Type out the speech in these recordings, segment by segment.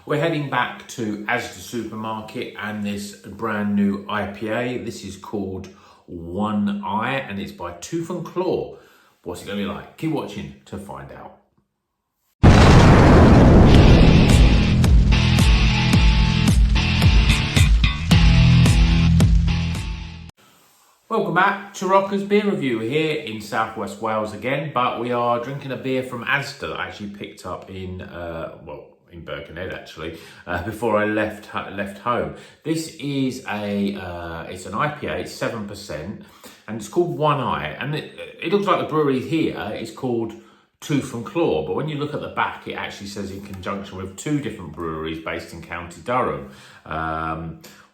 We're heading back to Asda supermarket and this brand new IPA. This is called One Eye and it's by Tooth and Claw. What's it going to be like? Keep watching to find out. Welcome back to Rocker's Beer Review. We're here in Southwest Wales again, but we are drinking a beer from Asda that I actually picked up in Birkenhead actually, before I left home. This is it's an IPA, it's 7%, and it's called One Eye. And it looks like the brewery here is called Tooth and Claw, but when you look at the back, it actually says in conjunction with two different breweries based in County Durham.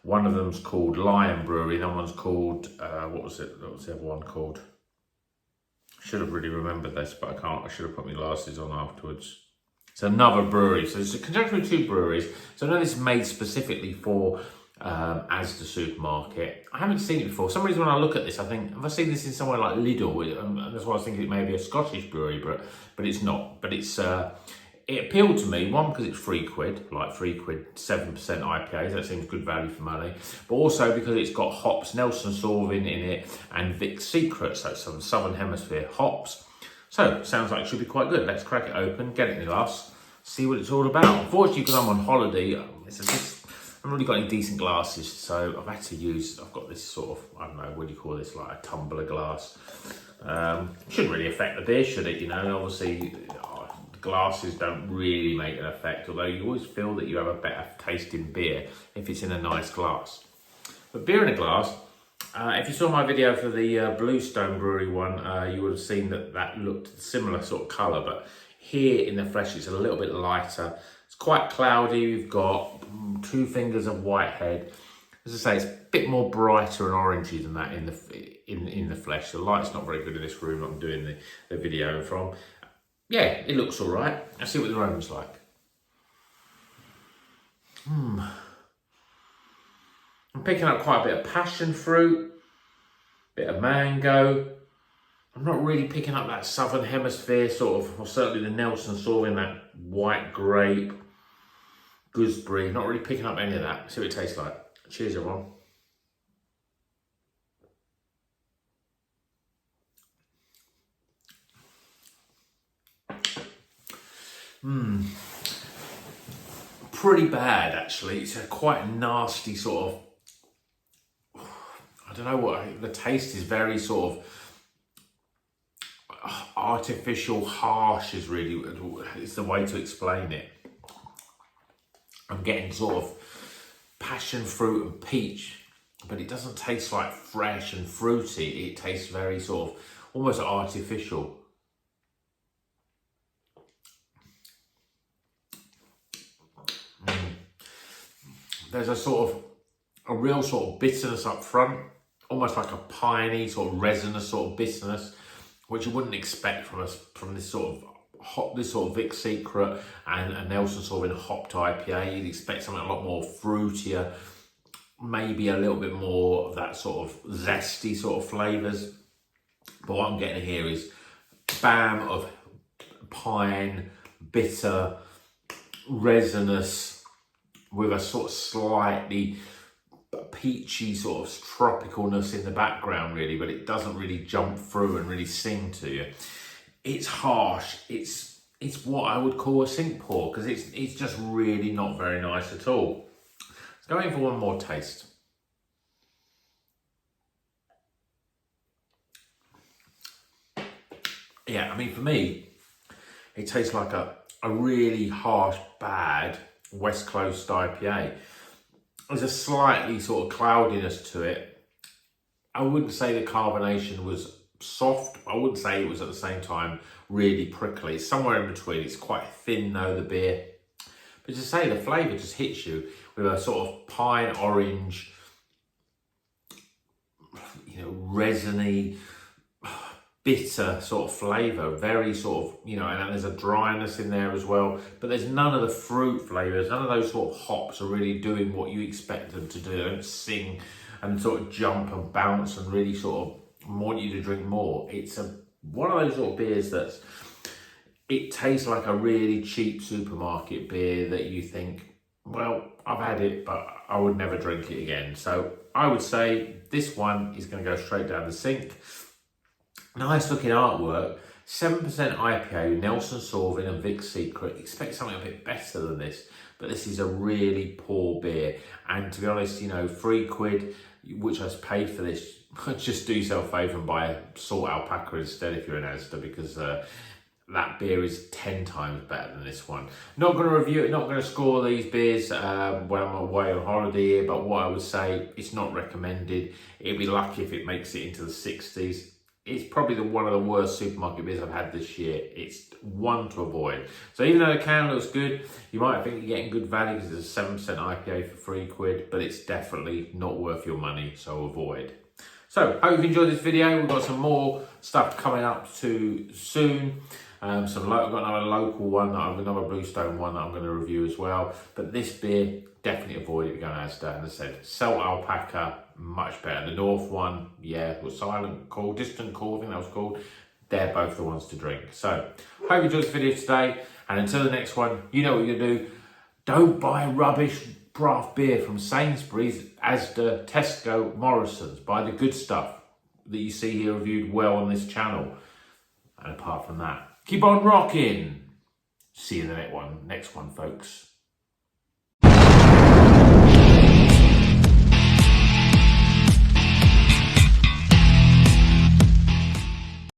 One of them's called Lion Brewery, and that one's called, what was the other one called? Should have really remembered this, but I can't. I should have put my glasses on afterwards. It's another brewery, so it's a conjunction with two breweries. So I know this is made specifically for Asda supermarket. I haven't seen it before. For some reason when I look at this, I think, have I seen this in somewhere like Lidl? And that's why I was thinking it may be a Scottish brewery, but it's not. But it's it appealed to me, one, because it's £3, like £3, 7% IPAs, that seems good value for money, but also because it's got hops, Nelson Sauvin in it, and Vic's Secret, so some Southern Hemisphere hops. So, sounds like it should be quite good. Let's crack it open, get it in the glass, see what it's all about. Unfortunately, because I'm on holiday, I haven't really got any decent glasses, so I've had to use, I've got this sort of, I don't know, what do you call this, like a tumbler glass. Shouldn't really affect the beer, should it? You know, obviously, glasses don't really make an effect, although you always feel that you have a better tasting beer if it's in a nice glass. But beer in a glass, if you saw my video for the Bluestone Brewery one, you would have seen that looked similar sort of colour, but here in the flesh it's a little bit lighter. It's quite cloudy. We've got 2 fingers of white head. As I say, it's a bit more brighter and orangey than that in the flesh. The light's not very good in this room I'm doing the video from. Yeah, it looks all right. Let's see what the aroma's like. I'm picking up quite a bit of passion fruit, bit of mango. I'm not really picking up that Southern Hemisphere sort of, or certainly the Nelson Sauvin, that white grape, gooseberry. Not really picking up any of that. See what it tastes like. Cheers, everyone. Pretty bad actually. It's a quite nasty sort of, I don't know what, the taste is very sort of artificial, harsh is really, it's the way to explain it. I'm getting sort of passion fruit and peach, but it doesn't taste like fresh and fruity. It tastes very sort of almost artificial. There's a real sort of bitterness up front, almost like a piney sort of resinous sort of bitterness, which you wouldn't expect from this sort of Vic's Secret and Nelson Sauvin hopped IPA. You'd expect something a lot more fruitier, maybe a little bit more of that sort of zesty sort of flavours. But what I'm getting here is bam of pine, bitter, resinous, with a sort of slightly peachy sort of tropicalness in the background really, but it doesn't really jump through and really sing to you. It's harsh. It's what I would call a sink pour, because it's just really not very nice at all. Let's go in for one more taste. Yeah, I mean, for me, it tastes like a really harsh, bad West Coast IPA. There's a slightly sort of cloudiness to it. I wouldn't say the carbonation was soft. I wouldn't say it was at the same time really prickly. It's somewhere in between. It's quite thin though, the beer. But to say, the flavour just hits you with a sort of pine orange, you know, resiny, bitter sort of flavour, very sort of, you know, and there's a dryness in there as well, but there's none of the fruit flavours, none of those sort of hops are really doing what you expect them to do. They don't sing and sort of jump and bounce and really sort of want you to drink more. It's one of those sort of beers that's, it tastes like a really cheap supermarket beer that you think, well, I've had it, but I would never drink it again. So I would say this one is going to go straight down the sink. Nice looking artwork. 7% IPA, Nelson Sauvin and Vic's Secret. Expect something a bit better than this, but this is a really poor beer. And to be honest, you know, £3, which I paid for this, just do yourself a favour and buy a salt alpaca instead if you're in Asda, because that beer is 10 times better than this one. Not going to review it, not going to score these beers when I'm away on holiday here, but what I would say, it's not recommended. It'd be lucky if it makes it into the 60s. It's probably one of the worst supermarket beers I've had this year. It's one to avoid. So even though the can looks good, you might think you're getting good value because it's a 7% IPA for £3, but it's definitely not worth your money, so avoid. So, hope you've enjoyed this video. We've got some more stuff coming up too soon. I've got another local one, another Bluestone one that I'm going to review as well. But this beer, definitely avoid it if you're going to Asda. As I said, Salt Alpaca, much better. The North one, yeah, was Silent Call, Distant Call, I think that was called. They're both the ones to drink. So, hope you enjoyed this video today. And until the next one, you know what you're going to do. Don't buy rubbish craft beer from Sainsbury's, Asda, Tesco, Morrison's. Buy the good stuff that you see here reviewed well on this channel. And apart from that, keep on rocking. See you in the next one, folks.